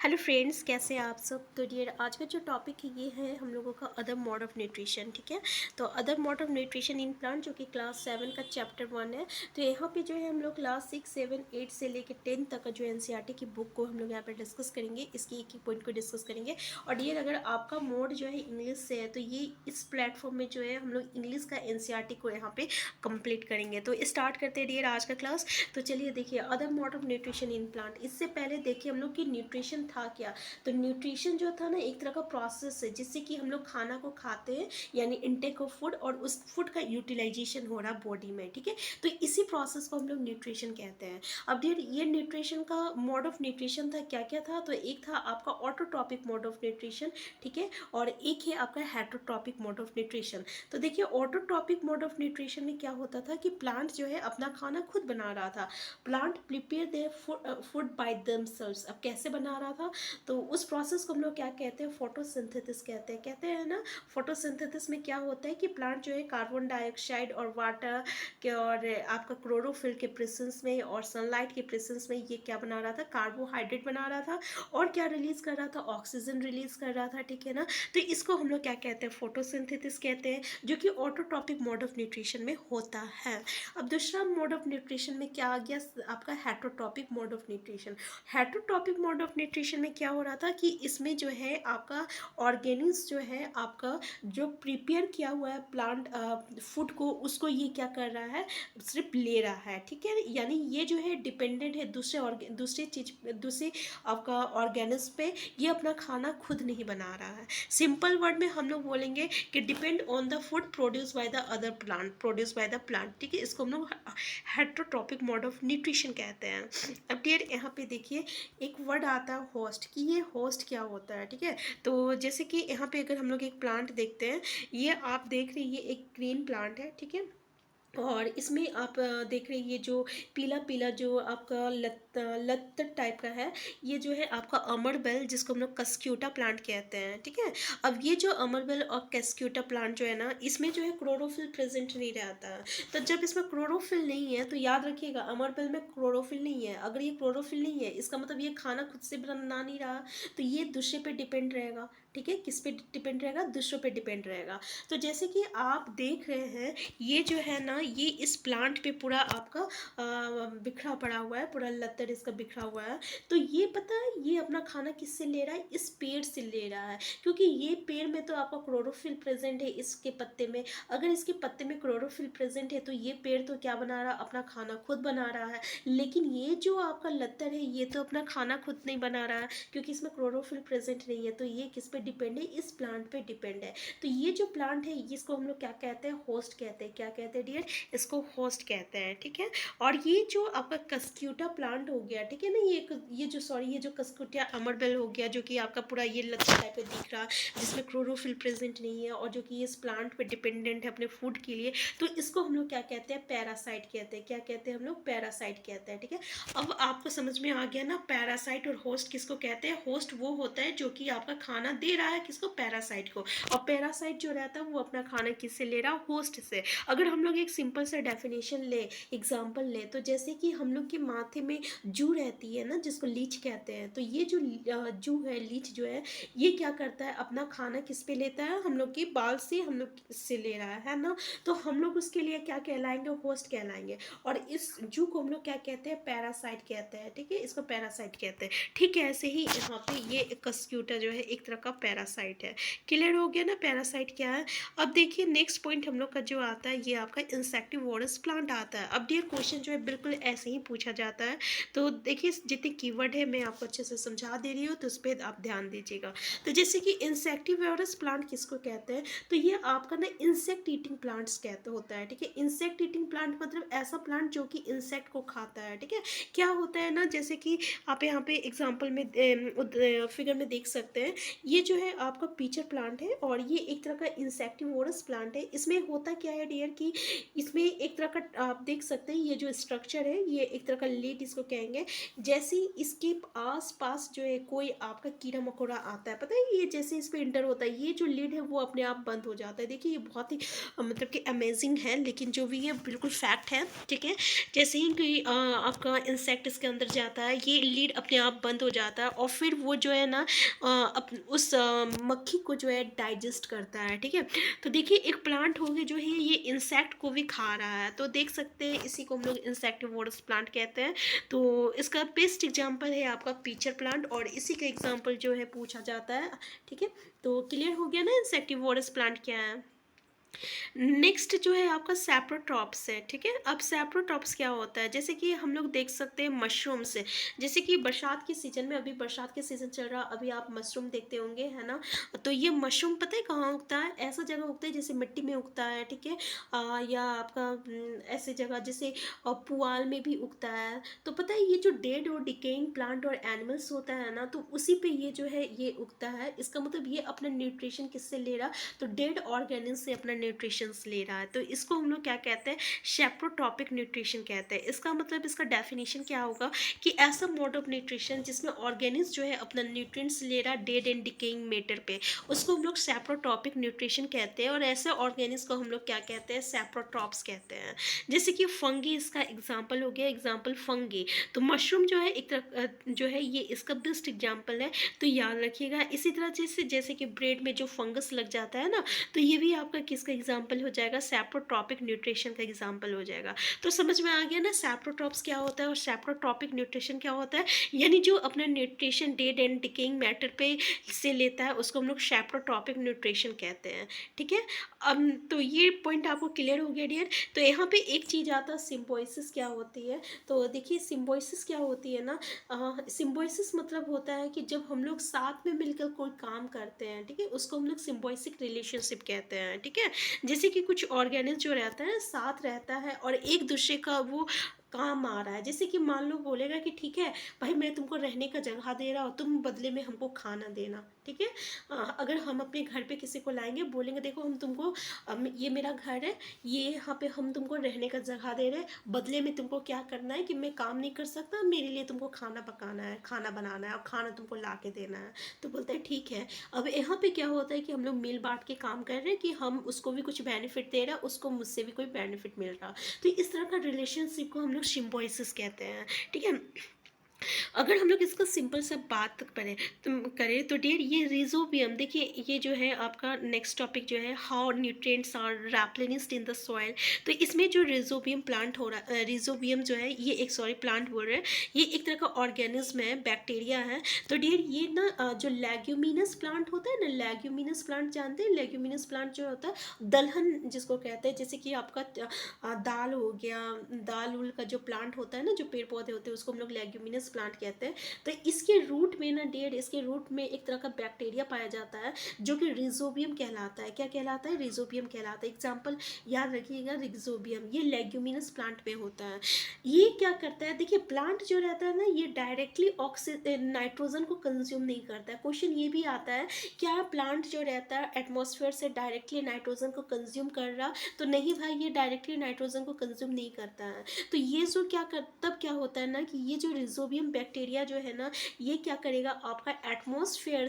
Hello friends, कैसे हैं आप सब। तो डियर, आज का जो टॉपिक है ये है हम लोगों का अदर मोड ऑफ न्यूट्रिशन। ठीक है, तो other mode of nutrition in plant जो कि क्लास 7 का चैप्टर 1 है। तो यहाँ पे जो है हम लोग क्लास 6, 7, 8 से लेकर 10 तक का जो एनसीईआरटी की बुक को हम लोग यहाँ पे डिस्कस करेंगे। इसकी एक एक पॉइंट को डिस्कस करेंगे। और डियर, अगर आपका मोड जो है इंग्लिश से है तो ये इस प्लेटफॉर्म में जो है हम लोग इंग्लिश का एनसीईआरटी को यहाँ पे कंप्लीट करेंगे। तो स्टार्ट करते हैं डियर आज का क्लास। तो चलिए देखिए, other mode of nutrition in plant. इससे पहले देखिए हम लोग की न्यूट्रिशन था क्या। तो न्यूट्रिशन जो था ना, एक तरह का प्रोसेस है जिससे कि हम लोग खाना को खाते हैं, यानी इनटेक ऑफ फूड, और उस फूड का यूटिलाइजेशन हो रहा बॉडी में। ठीक है, तो इसी प्रोसेस को हम लोग न्यूट्रिशन कहते हैं। अब डियर, ये न्यूट्रिशन का मोड ऑफ न्यूट्रिशन था, क्या क्या था। तो एक था आपका ऑटोट्रॉपिक मोड ऑफ न्यूट्रिशन, ठीक है, और एक है आपका हेटरोट्रॉपिक मोड ऑफ न्यूट्रिशन। तो देखिए, ऑटोट्रॉपिक मोड ऑफ न्यूट्रिशन में क्या होता था कि प्लांट जो है अपना खाना खुद बना रहा था। Plant prepare their food by themselves. अब कैसे बना रहा था, तो उस प्रोसेस को हम लोग क्या कहते हैं, फोटोसिंथेसिस कहते हैं ना। फोटोसिंथेसिस में क्या होता है कि प्लांट जो है कार्बन डाइऑक्साइड और वाटर के और आपका क्लोरोफिल के प्रेजेंस में और सनलाइट के प्रेजेंस में ये क्या बना रहा था, कार्बोहाइड्रेट बना रहा था, और क्या रिलीज कर रहा था, ऑक्सीजन रिलीज कर रहा था। ठीक है ना, तो इसको हम लोग क्या कहते हैं, फोटोसिंथेसिस कहते हैं, जो कि ऑटोट्रॉपिक मोड ऑफ न्यूट्रिशन में होता है। अब दूसरा मोड ऑफ न्यूट्रिशन में क्या आ गया, आपका heterotrophic mode of nutrition. Heterotrophic mode of nutrition में क्या हो रहा था कि इसमें जो है आपका ऑर्गेनिक्स जो है आपका जो प्रिपेयर किया हुआ है प्लांट फूड को, उसको ये क्या कर रहा है, सिर्फ ले रहा है। ठीक है, यानी ये जो है डिपेंडेंट है दूसरे आपका ऑर्गेनिक्स पे। ये अपना खाना खुद नहीं बना रहा है। सिंपल वर्ड में हम लोग बोलेंगे कि depend on the food produce by the other plant. ठीक है, इसको हम लोग हेटरोट्रॉपिक मोड ऑफ न्यूट्रिशन कहते हैं। अब डियर, यहाँ पे देखिए एक वर्ड आता है होस्ट, कि ये होस्ट क्या होता है। ठीक है, तो जैसे कि यहाँ पे अगर हम लोग एक प्लांट देखते हैं, ये आप देख रहे हैं, ये एक ग्रीन प्लांट है। ठीक है, और इसमें आप देख रहे हैं ये जो पीला पीला जो आपका लत टाइप का है, ये जो है आपका अमर बेल, जिसको हम लोग कस्क्यूटा प्लांट कहते हैं। ठीक है, अब ये जो अमर बेल और कस्क्यूटा प्लांट जो है ना, इसमें जो है क्लोरोफिल प्रेजेंट नहीं रहता है। तो जब इसमें क्लोरोफिल नहीं है, तो याद रखिएगा, अमर बेल में क्लोरोफिल नहीं है। अगर ये क्लोरोफिल नहीं है, इसका मतलब ये खाना खुद से बना नहीं रहा, तो ये दूसरे पे डिपेंड रहेगा। ठीक है, किस पे डिपेंड रहेगा, दूसरों पे डिपेंड रहेगा। तो जैसे कि आप देख रहे हैं, ये जो है ना, ये इस प्लांट पे पूरा आपका बिखरा पड़ा हुआ है, पूरा लत्तर इसका बिखरा हुआ है। तो ये पता है, ये अपना खाना किससे ले रहा है, इस पेड़ से ले रहा है, क्योंकि ये पेड़ में तो आपका क्लोरोफिल प्रेजेंट है इसके पत्ते में। अगर इसके पत्ते में क्लोरोफिल प्रेजेंट है, तो ये पेड़ तो क्या बना रहा है, अपना खाना खुद बना रहा है। लेकिन ये जो आपका लत्तर है, ये तो अपना खाना खुद नहीं बना रहा है, क्योंकि इसमें क्लोरोफिल प्रेजेंट नहीं है। तो ये किस पे डिपेंड है, इस प्लांट पे डिपेंड है। तो ये जो प्लांट है, इसको हम लोग क्या कहते हैं, होस्ट कहते हैं। क्या कहते हैं डियर, इसको होस्ट कहते हैं। ठीक है, और ये जो आपका कस्क्यूटा प्लांट हो गया, ठीक है ना, ये जो कस्क्यूटा अमरबेल हो गया, जो कि आपका पूरा ये लता टाइप में दिख रहा है, जिसमें क्लोरोफिल प्रेजेंट नहीं है, और जो कि इस प्लांट पे डिपेंडेंट है अपने फूड के लिए। तो इसको हम लोग क्या कहते हैं, पैरासाइट कहते हैं। क्या कहते हैं हम लोग, पैरासाइट कहते हैं। ठीक है, अब आपको समझ में आ गया ना, पैरासाइट और होस्ट किसको कहते हैं। होस्ट वो होता है जो कि आपका खाना दे रहा है, किसको, पैरासाइट को। और पैरासाइट जो रहता है वो अपना खाना किससे ले रहा है, होस्ट से। अगर हम लोग एक सिंपल सा डेफिनेशन ले, एग्जाम्पल ले, तो जैसे कि हम लोग के माथे में जू रहती है ना, जिसको लीच कहते हैं। तो ये जो जू है, लीच जो है, ये क्या करता है, अपना खाना किस पे लेता है, हम लोग के बाल से, हम लोग इससे ले रहा है ना। तो हम लोग उसके लिए क्या कहलाएंगे, होस्ट कहलाएंगे। और इस जू को हम लोग क्या कहते हैं, पैरासाइट कहते हैं। ठीक है, इसको पैरासाइट कहते हैं। ठीक है, ऐसे ही यहाँ पे ये कस्क्यूटा जो है एक तरह का पैरासाइट है। क्लियर हो गया ना, पैरासाइट क्या है। अब देखिए नेक्स्ट पॉइंट हम लोग का जो आता है, ये आपका इंसेक्टिवोरस प्लांट आता है। अब डियर, क्वेश्चन जो है बिल्कुल ऐसे ही पूछा जाता है। तो देखिए, जितने कीवर्ड है मैं आपको अच्छे से समझा दे रही हूँ, तो उस पर आप ध्यान दीजिएगा। तो जैसे कि इंसेक्टिवोरस प्लांट किसको कहते हैं, तो ये आपका ना इंसेक्ट ईटिंग प्लांट्स कहते होता है। ठीक है, इंसेक्ट ईटिंग प्लांट मतलब ऐसा प्लांट जो कि इंसेक्ट को खाता है। ठीक है, क्या होता है ना, जैसे कि आप यहाँ पे एग्जाम्पल में फिगर में देख सकते हैं, ये जो है आपका पीचर प्लांट है, और ये एक तरह का इंसेक्टिवोरस प्लांट है। इसमें होता क्या है डियर, कि इसमें एक तरह का आप देख सकते हैं, ये जो स्ट्रक्चर है ये एक तरह का लीड इसको कहेंगे। जैसे ही इसके आस पास जो है कोई आपका कीड़ा मकोड़ा आता है, पता है, ये जैसे इस पे इंटर होता है, ये जो लीड है वो अपने आप बंद हो जाता है। देखिए ये बहुत ही मतलब कि अमेजिंग है, लेकिन जो भी है बिल्कुल फैक्ट है, ठीक है। जैसे ही कोई आपका इंसेक्ट इसके अंदर जाता है, ये लीड अपने आप बंद हो जाता है और फिर वो जो है ना उस मक्खी को जो है डाइजेस्ट करता है, ठीक है। तो देखिए एक प्लांट हो गया जो है ये इंसेक्ट को भी खा रहा है, तो देख सकते हैं इसी को हम लोग इंसेक्टिवोरस प्लांट कहते हैं। तो इसका बेस्ट एग्जांपल है आपका पीचर प्लांट, और इसी का एग्जांपल जो है पूछा जाता है, ठीक है। तो क्लियर हो गया ना इंसेक्टिवोरस प्लांट क्या है। नेक्स्ट जो है आपका सैप्रोट्रॉप्स है, ठीक है। अब सैप्रोट्रॉप्स क्या होता है, जैसे कि हम लोग देख सकते हैं मशरूम से, जैसे कि बरसात के सीजन में, अभी बरसात के सीजन चल रहा, अभी आप मशरूम देखते होंगे, है ना। तो ये मशरूम पता है कहाँ उगता है, ऐसा जगह उगता है जैसे मिट्टी में उगता है, ठीक है। या आपका ऐसे जगह जैसे पुआल में भी उगता है। तो पता है ये जो डेड और डिकेइंग प्लांट और एनिमल्स होता है ना, तो उसी पे ये जो है ये उगता है। इसका मतलब ये अपना न्यूट्रिशन किससे ले रहा, तो डेड ऑर्गेनिज से अपना न्यूट्रिशंस ले रहा है। तो इसको हम लोग क्या कहते हैं, शेप्रोटॉपिक न्यूट्रिशन कहते हैं। इसका मतलब इसका डेफिनेशन क्या होगा कि ऐसा मोड ऑफ न्यूट्रिशन जिसमें ऑर्गेनिज जो है अपना न्यूट्रिएंट्स ले रहा है डेड एंड डिकेइंग मैटर पे, उसको हम लोग सेप्रोटॉपिक न्यूट्रिशन कहते हैं। और ऐसे ऑर्गेनिज को हम लोग क्या कहते हैं, सेप्रोट्रॉप्स कहते हैं। जैसे कि फंगी इसका एग्जाम्पल हो गया, एग्जाम्पल फंगी। तो मशरूम जो है एक तरह जो है ये इसका बेस्ट एग्जाम्पल है, तो याद रखिएगा। इसी तरह जैसे जैसे कि ब्रेड में जो फंगस लग जाता है ना, तो ये भी आपका किसका एग्जाम्पल हो जाएगा, सैप्रोट्रॉपिक न्यूट्रिशन का एग्जाम्पल हो जाएगा। तो समझ में आ गया ना सैप्रोट्रॉप्स क्या होता है और सैप्रोट्रॉपिक न्यूट्रिशन क्या होता है। यानी जो अपना nutrition dead and decaying matter पे से लेता है उसको हम लोग सैप्रोट्रॉपिक न्यूट्रिशन कहते हैं, ठीक है। अब तो ये पॉइंट आपको क्लियर हो गया डियर। तो यहाँ पे एक चीज़ आता है सिम्बोइसिस क्या होती है। तो देखिए सिम्बोइसिस क्या होती है ना, सिम्बोइसिस मतलब होता है कि जब हम लोग साथ में मिलकर कोई काम करते हैं, ठीक है, उसको हम लोग सिम्बोइसिक रिलेशनशिप कहते हैं, ठीक है। जैसे कि कुछ ऑर्गेनिज जो रहता है साथ रहता है और एक दूसरे का वो काम आ रहा है। जैसे कि मान लो बोलेगा कि ठीक है भाई मैं तुमको रहने का जगह दे रहा हूँ, तुम बदले में हमको खाना देना, ठीक है। अगर हम अपने घर पे किसी को लाएंगे, बोलेंगे देखो हम तुमको ये मेरा घर है, ये यहाँ पे हम तुमको रहने का जगह दे रहे हैं, बदले में तुमको क्या करना है कि मैं काम नहीं कर सकता, मेरे लिए तुमको खाना पकाना है, खाना बनाना है और खाना तुमको ला के देना है। तो बोलते हैं ठीक है। अब यहाँ पे क्या होता है कि हम लोग मिल बांट के काम कर रहे हैं कि हम उसको भी कुछ बेनिफिट दे रहा है, उसको मुझसे भी कोई बेनिफिट मिल रहा। तो इस तरह का रिलेशनशिप को हम लोग सिम्बोइसिस कहते हैं, ठीक है। अगर हम लोग इसका सिंपल सा बात करें तो डियर ये रिजोबियम, देखिए ये जो है आपका नेक्स्ट टॉपिक जो है how nutrients are replenished in the soil. तो इसमें जो रिजोबियम प्लांट हो रहा, रिजोबियम जो है ये एक सॉरी प्लांट बोल रहे हैं, ये एक तरह का ऑर्गेनिज्म है, बैक्टीरिया है। तो डियर ये ना जो लेग्यूमिनस प्लांट होता है ना, लेग्यूमिनस प्लांट जानते हैं, लेग्यूमिनस प्लांट जो होता है दलहन जिसको कहते हैं, जैसे कि आपका दाल हो गया, दाल उल का जो प्लांट होता है ना, जो पेड़ पौधे होते हैं उसको हम लोग लेग्यूमिनस प्लांट कहते हैं। तो इसके रूट में ना डेढ़, इसके रूट में एक तरह का बैक्टीरिया पाया जाता है जो कि रिजोबियम कहलाता है। क्या कहलाता है, रिजोबियम कहलाता है। एग्जाम्पल याद रखिएगा, रिजोबियम ये लेग्यूमिनस प्लांट में होता है। ये क्या करता है, देखिए प्लांट जो रहता है ना ये डायरेक्टली नाइट्रोजन को कंज्यूम नहीं करता है। क्वेश्चन ये भी आता है क्या प्लांट जो रहता है एटमॉस्फेयर से डायरेक्टली नाइट्रोजन को कंज्यूम कर रहा, तो नहीं भाई ये डायरेक्टली नाइट्रोजन को कंज्यूम नहीं करता है। तो ये जो तब क्या होता है ना कि ये जो रिजोबियम बैक्टीरिया जो है ना, ये क्या करेगा आपका एटमॉस्फेयर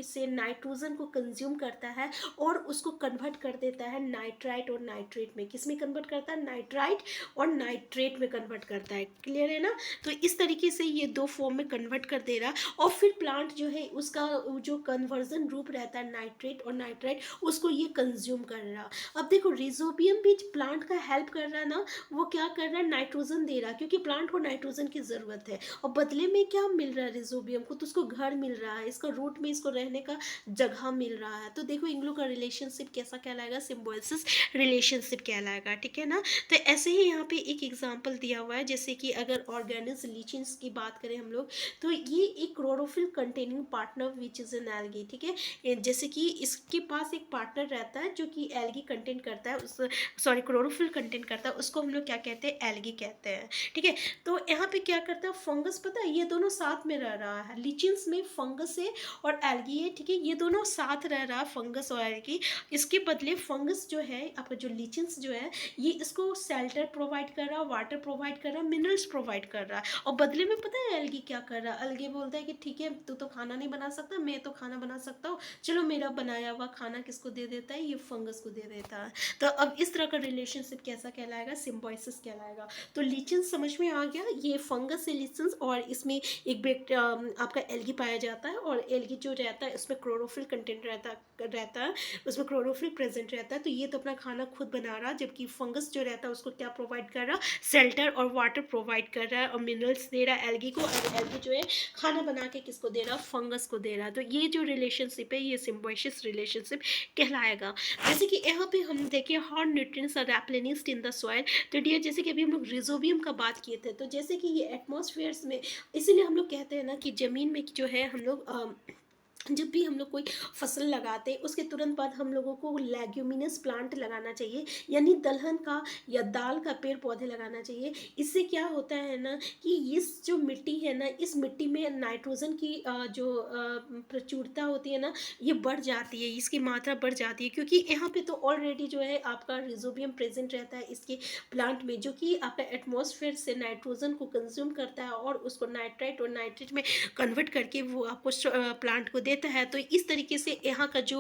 से नाइट्रोजन को कंज्यूम करता है और उसको कन्वर्ट कर देता है नाइट्राइट और नाइट्रेट में। किस में कन्वर्ट करता है, नाइट्राइट और नाइट्रेट में कन्वर्ट करता है। क्लियर है ना। तो इस तरीके से ये दो फॉर्म में कन्वर्ट कर दे रहा और फिर प्लांट जो है उसका जो कन्वर्जन रूप रहता है नाइट्रेट और नाइट्राइट, उसको ये कंज्यूम कर रहा। अब देखो रिजोबियम भी प्लांट का हेल्प कर रहा है ना, वो क्या कर रहा है, नाइट्रोजन दे रहा है, क्योंकि प्लांट को नाइट्रोजन की ज़रूरत है। और बदले में क्या मिल रहा है रिजोबियम को, तो उसको घर मिल रहा है, इसका रूट में इसको रहने का जगह मिल रहा है। तो देखो इन लोग का रिलेशनशिप कैसा कहलाएगा, सिम्बोसिस रिलेशनशिप कहलाएगा, ठीक है ना। तो ऐसे ही यहाँ पे एक एग्जाम्पल दिया हुआ है, जैसे कि अगर ऑर्गेनिज लीचिंग्स की बात करें हम लोग, तो ये एक chlorophyll containing partner which is an algae, ठीक है। जैसे कि इसके पास एक पार्टनर रहता है जो कि एल्गी कंटेंट करता है, उस सॉरी क्लोरोफिल कंटेंट करता है, उसको हम लोग क्या कहते हैं, एल्गी कहते हैं, ठीक है। तो यहाँ पे पे क्या करता है फंगस, पता है ये दोनों साथ में रह रहा है, लिचेंस में फंगस है और एल्गी है, ठीक है, ये दोनों साथ रह रहा है फंगस और एल्गी। इसके बदले फंगस जो है आपका जो लिचेंस जो है ये इसको शेल्टर प्रोवाइड कर रहा है, वाटर प्रोवाइड कर रहा है, मिनरल्स प्रोवाइड कर रहा है। और बदले में पता है एल्गी क्या कर रहा है, एल्गी बोलता है कि ठीक है तू तो खाना नहीं बना सकता, मैं तो खाना बना सकता हूँ, चलो मेरा बनाया हुआ खाना किसको दे देता है, ये फंगस को दे देता है। तो अब इस तरह का रिलेशनशिप कैसा कहलाएगा, सिम्बायोसिस कहलाएगा। तो लिचेंस समझ में आ गया, ये फंगस है लिचेंस, और इसमें एक आपका एल्गी पाया जाता है, और एल्गी जो रहता है उसमें क्लोरोफिल कंटेंट रहता है, उसमें क्लोरोफिल प्रेजेंट रहता है, तो ये तो अपना खाना खुद बना रहा है, जबकि फंगस जो रहता है उसको क्या प्रोवाइड कर रहा, शेल्टर और वाटर प्रोवाइड कर रहा है और मिनरल्स दे रहा है एल्गी को, और एल्गी जो है खाना बना के किसको दे रहा, फंगस को दे रहा। तो ये जो रिलेशनशिप है ये सिम्बायोसिस रिलेशनशिप कहलाएगा। जैसे कि यहाँ पे हम देखिए how nutrients are replenished in the soil. तो डियर जैसे कि अभी हम लोग रिजोबियम का बात किए थे, तो जैसे कि ये एटमॉस्फेयर्स में, इसीलिए हम लोग कहते हैं ना कि ज़मीन में जो है हम लोग जब भी हम लोग कोई फसल लगाते हैं उसके तुरंत बाद हम लोगों को लेग्यूमिनस प्लांट लगाना चाहिए, यानी दलहन का या दाल का पेड़ पौधे लगाना चाहिए। इससे क्या होता है ना कि इस जो मिट्टी है ना, इस मिट्टी में नाइट्रोजन की जो प्रचुरता होती है ना ये बढ़ जाती है, इसकी मात्रा बढ़ जाती है, क्योंकि यहाँ पे तो ऑलरेडी जो है आपका रिजोबियम प्रेजेंट रहता है इसके प्लांट में, जो कि आपका एटमॉस्फेयर से नाइट्रोजन को कंज्यूम करता है और उसको नाइट्राइट और नाइट्रेट में कन्वर्ट करके वो आपको प्लांट को देता है। तो इस तरीके से यहाँ का जो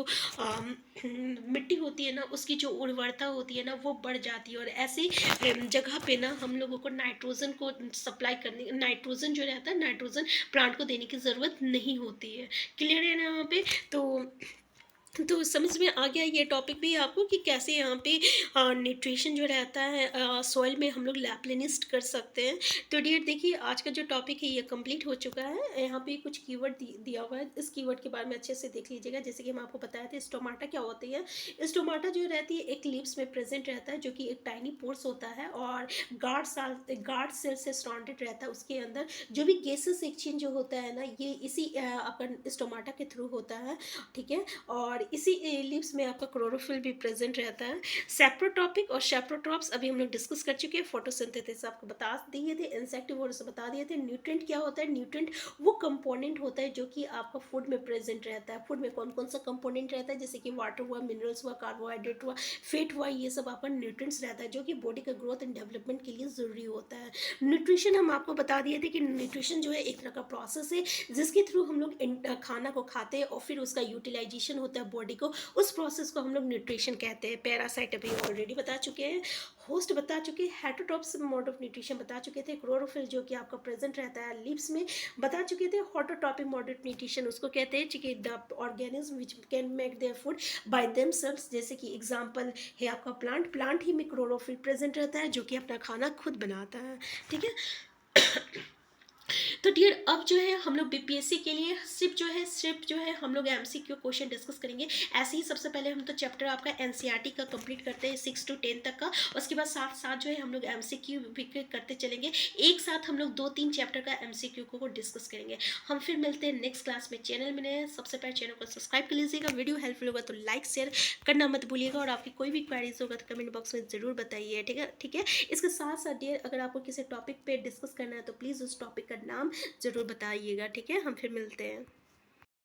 मिट्टी होती है ना उसकी जो उर्वरता होती है ना वो बढ़ जाती है, और ऐसी जगह पे ना हम लोगों को नाइट्रोजन को सप्लाई करने, नाइट्रोजन जो रहता है नाइट्रोजन प्लांट को देने की ज़रूरत नहीं होती है। क्लियर है ना यहाँ पे? तो समझ में आ गया ये टॉपिक भी आपको कि कैसे यहाँ पे न्यूट्रिशन जो रहता है सॉइल में हम लोग लैप्लेनिस्ट कर सकते हैं। तो डियर देखिए आज का जो टॉपिक है ये कंप्लीट हो चुका है। यहाँ पे कुछ कीवर्ड दिया हुआ है, इस कीवर्ड के बारे में अच्छे से देख लीजिएगा। जैसे कि हम आपको बताया था स्टोमाटा क्या होती है। स्टोमाटा जो रहती है एक लीव्स में प्रेजेंट रहता है, जो कि एक टाइनी पोर्स होता है और गार्ड सेल से सराउंडेड रहता है। उसके अंदर जो भी गैसेस एक्सचेंज जो होता है ना ये इसी आपका स्टोमाटा के थ्रू होता है, ठीक है। और इसी लिप्स में आपका क्लोरोफिल भी प्रेजेंट रहता है। सेप्रोटॉपिक और सेप्रोट्रॉप्स अभी हम लोग डिस्कस कर चुके हैं। फोटोसिंथेसिस आपको बता दिए थे, इंसेक्टिवोर्स बता दिए थे। न्यूट्रिएंट क्या होता है, न्यूट्रिएंट वो कंपोनेंट होता है जो कि आपका फूड में प्रेजेंट रहता है। फूड में कौन कौन सा कंपोनेंट रहता है, जैसे कि वाटर हुआ, मिनरल्स हुआ, कार्बोहाइड्रेट हुआ, फैट हुआ, ये सब आपका न्यूट्रिएंट्स रहता है जो कि बॉडी का ग्रोथ एंड डेवलपमेंट के लिए ज़रूरी होता है। न्यूट्रिशन हम आपको बता दिए थे कि न्यूट्रिशन जो है एक तरह का प्रोसेस है जिसके थ्रू हम लोग खाना को खाते हैं और फिर उसका यूटिलाइजेशन होता है बॉडी को, उस प्रोसेस को हम लोग न्यूट्रिशन कहते हैं। पैरासाइट अभी ऑलरेडी बता चुके हैं, होस्ट बता चुके हैं, हेटरोट्रॉप्स मोड ऑफ न्यूट्रिशन बता चुके थे, क्लोरोफिल जो कि आपका प्रेजेंट रहता है लीव्स में बता चुके थे, ऑटोट्रॉपिक मोड ऑफ न्यूट्रिशन उसको कहते हैं कि the organism which can make their food by themselves. जैसे कि एग्जांपल है आपका प्लांट ही में क्लोरोफिल प्रेजेंट रहता है जो कि अपना खाना खुद बनाता है, ठीक है। तो डियर अब जो है हम लोग बीपीएससी के लिए सिर्फ जो है हम लोग एमसीक्यू क्वेश्चन डिस्कस करेंगे। ऐसे ही सबसे पहले हम तो चैप्टर आपका एनसीईआरटी का कंप्लीट करते हैं 6 to 10 तक का, उसके बाद साथ साथ जो है हम लोग एमसीक्यू भी करते चलेंगे। एक साथ हम लोग 2-3 चैप्टर का एमसीक्यू को डिस्कस करेंगे। हम फिर मिलते हैं नेक्स्ट क्लास में। चैनल में सबसे पहले चैनल को सब्सक्राइब कर लीजिएगा, वीडियो हेल्पफुल होगा तो लाइक शेयर करना मत भूलिएगा, और आपकी कोई भी क्वेरीज होगा तो कमेंट बॉक्स में ज़रूर बताइए, ठीक है। इसके साथ साथ डियर अगर आपको किसी टॉपिक पे डिस्कस करना है तो प्लीज़ उस टॉपिक का नाम ज़रूर बताइएगा, ठीक है। हम फिर मिलते हैं।